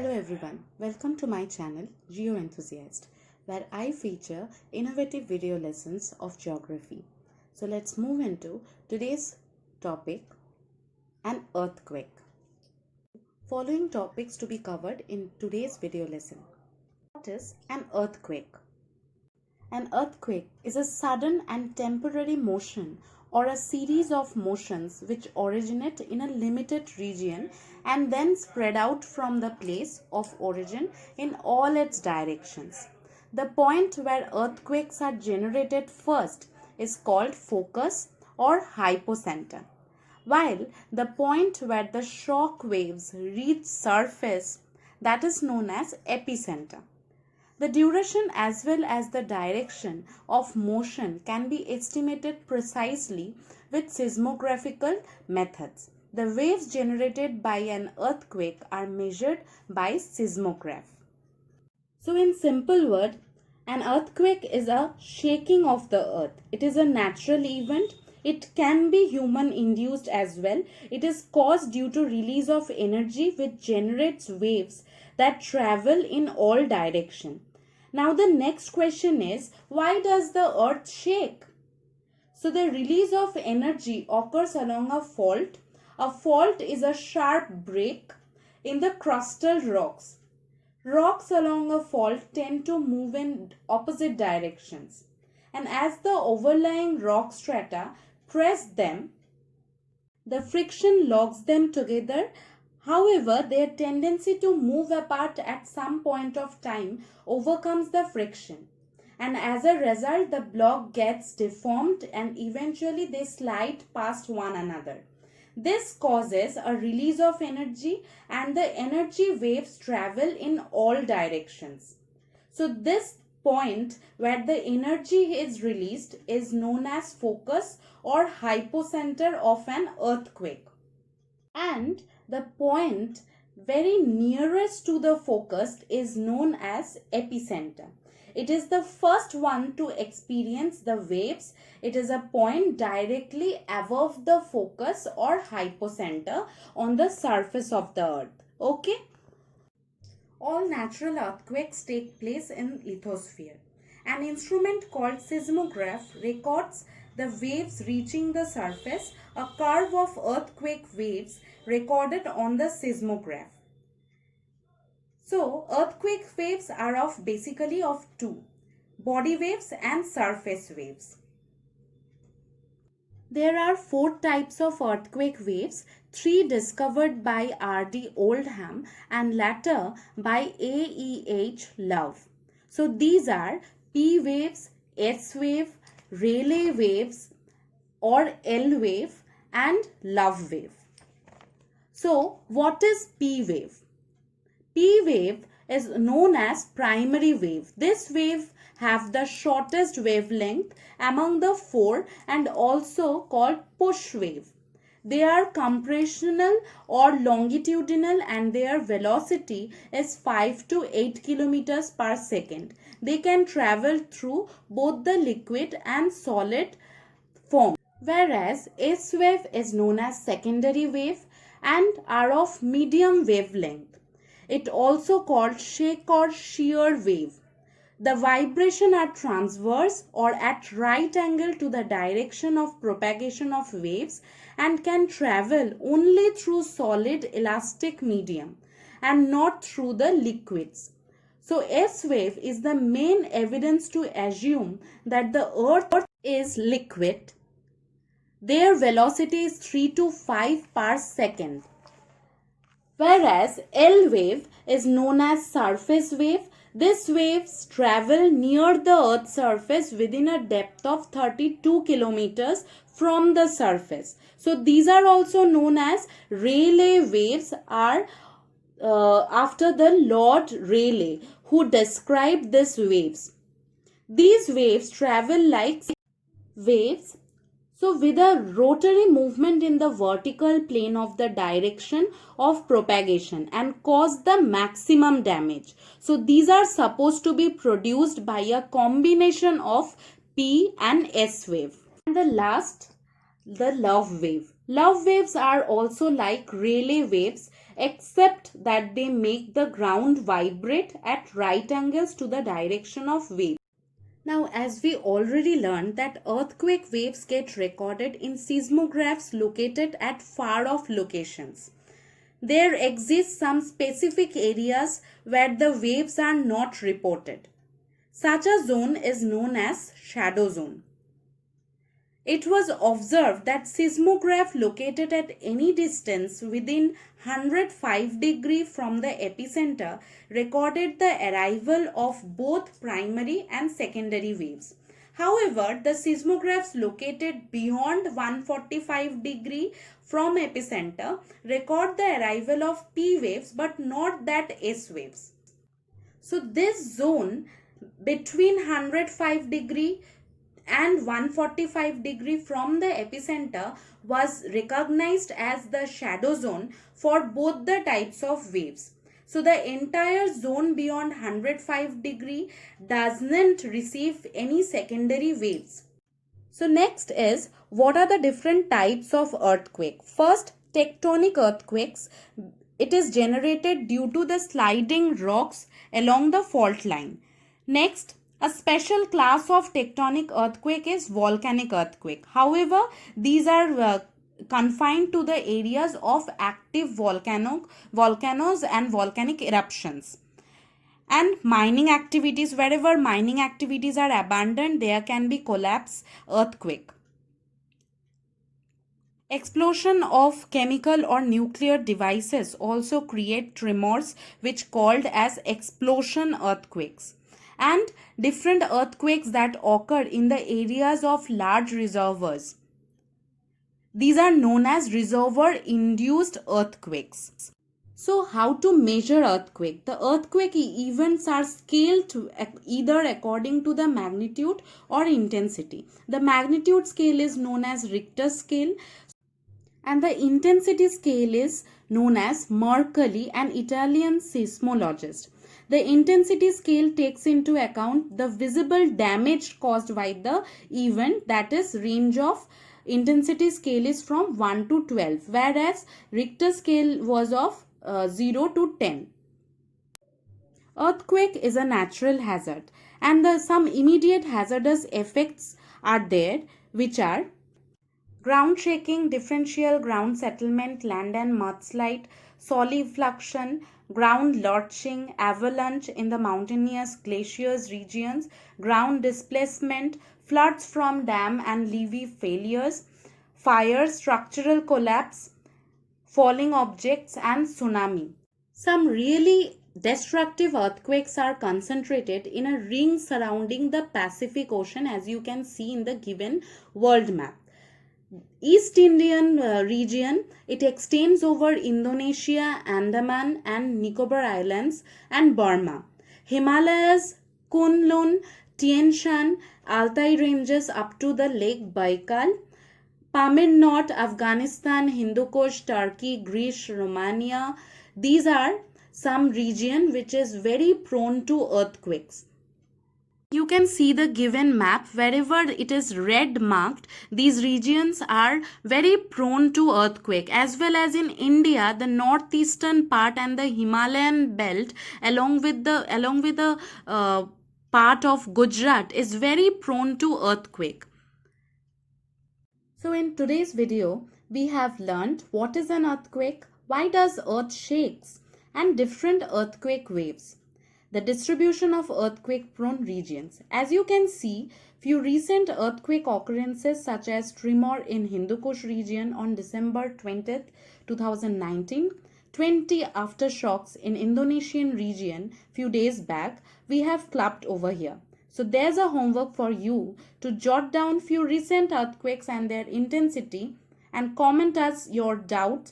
Hello everyone, welcome to my channel Geo Enthusiast, where I feature innovative video lessons of geography. So let's move into today's topic, an earthquake. Following topics to be covered in today's video lesson. What is an earthquake? An earthquake is a sudden and temporary motion or a series of motions which originate in a limited region and then spread out from the place of origin in all its directions. The point where earthquakes are generated first is called focus or hypocenter, while the point where the shock waves reach surface, that is known as epicenter. The duration as well as the direction of motion can be estimated precisely with seismographical methods. The waves generated by an earthquake are measured by seismograph. So in simple word, an earthquake is a shaking of the earth. It is a natural event. It can be human induced as well. It is caused due to release of energy which generates waves that travel in all directions. Now the next question is, why does the earth shake? So the release of energy occurs along a fault. A fault is a sharp break in the crustal rocks. Rocks along a fault tend to move in opposite directions, and as the overlying rock strata press them, the friction locks them together. However, their tendency to move apart at some point of time overcomes the friction, and as a result the block gets deformed and eventually they slide past one another. This causes a release of energy and the energy waves travel in all directions. So this point where the energy is released is known as focus or hypocenter of an earthquake. And the point very nearest to the focus is known as epicenter. It is the first one to experience the waves. It is a point directly above the focus or hypocenter on the surface of the earth. Okay? All natural earthquakes take place in lithosphere. An instrument called seismograph records the waves reaching the surface, a curve of earthquake waves recorded on the seismograph. So, earthquake waves are basically of two, body waves and surface waves. There are 4 types of earthquake waves, 3 discovered by R.D. Oldham and later by A.E.H. Love. So these are P waves, S wave, Rayleigh waves or L wave and Love wave. So what is P wave? P wave is known as primary wave. This wave have the shortest wavelength among the 4 and also called push wave. They are compressional or longitudinal and their velocity is 5 to 8 kilometers per second. They can travel through both the liquid and solid form. Whereas S wave is known as secondary wave and are of medium wavelength. It also called shake or shear wave. The vibration are transverse or at right angle to the direction of propagation of waves and can travel only through solid elastic medium and not through the liquids. So S wave is the main evidence to assume that the earth is liquid. Their velocity is 3 to 5 per second. Whereas L wave is known as surface wave. These waves travel near the earth's surface within a depth of 32 kilometers from the surface. So these are also known as Rayleigh waves, are after the Lord Rayleigh, who described these waves. These waves travel like waves, so with a rotary movement in the vertical plane of the direction of propagation and cause the maximum damage. So these are supposed to be produced by a combination of P and S wave. And the last, the Love wave. Love waves are also like Rayleigh waves, except that they make the ground vibrate at right angles to the direction of wave. Now, as we already learned that earthquake waves get recorded in seismographs located at far off locations. There exist some specific areas where the waves are not reported. Such a zone is known as shadow zone. It was observed that seismograph located at any distance within 105° from the epicenter recorded the arrival of both primary and secondary waves. However, the seismographs located beyond 145° from epicenter record the arrival of P waves but not that S waves. So this zone between 105° and 145° from the epicenter was recognized as the shadow zone for both the types of waves. So the entire zone beyond 105° doesn't receive any secondary waves. So next is, what are the different types of earthquake? First, tectonic earthquakes. It is generated due to the sliding rocks along the fault line. Next, a special class of tectonic earthquake is volcanic earthquake. However, these are confined to the areas of active volcanoes and volcanic eruptions. And mining activities, wherever mining activities are abandoned, there can be collapse earthquake. Explosion of chemical or nuclear devices also create tremors, which called as explosion earthquakes. And different earthquakes that occur in the areas of large reservoirs. These are known as reservoir induced earthquakes. So how to measure earthquake? The earthquake events are scaled either according to the magnitude or intensity. The magnitude scale is known as Richter scale and the intensity scale is known as Mercalli, an Italian seismologist. The intensity scale takes into account the visible damage caused by the event, that is range of intensity scale is from 1 to 12, whereas Richter scale was of 0 to 10. Earthquake is a natural hazard and some immediate hazardous effects are there, which are ground shaking, differential ground settlement, land and mudslide, solifluction, ground lurching, avalanche in the mountainous glaciers regions, ground displacement, floods from dam and levee failures, fire, structural collapse, falling objects and tsunami. Some really destructive earthquakes are concentrated in a ring surrounding the Pacific Ocean, as you can see in the given world map. East Indian region, it extends over Indonesia, Andaman and Nicobar Islands and Burma. Himalayas, Kunlun, Tian Shan, Altai ranges up to the Lake Baikal, Pamir Knot, Afghanistan, Hindu Kush, Turkey, Greece, Romania. These are some region which is very prone to earthquakes. You can see the given map. Wherever it is red marked, these regions are very prone to earthquake. As well as in India, the northeastern part and the Himalayan belt along with the part of Gujarat is very prone to earthquake. So in today's video, we have learned what is an earthquake, why does earth shakes, and different earthquake waves. The distribution of earthquake prone regions. As you can see, few recent earthquake occurrences such as tremor in Hindu Kush region on December 20th, 2019, 20 aftershocks in Indonesian region few days back, we have clubbed over here. So there's a homework for you to jot down few recent earthquakes and their intensity and comment us your doubt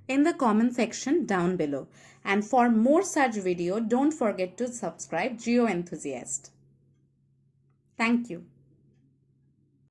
in the comment section down below. And for more such video, don't forget to subscribe Geo Enthusiast. Thank you.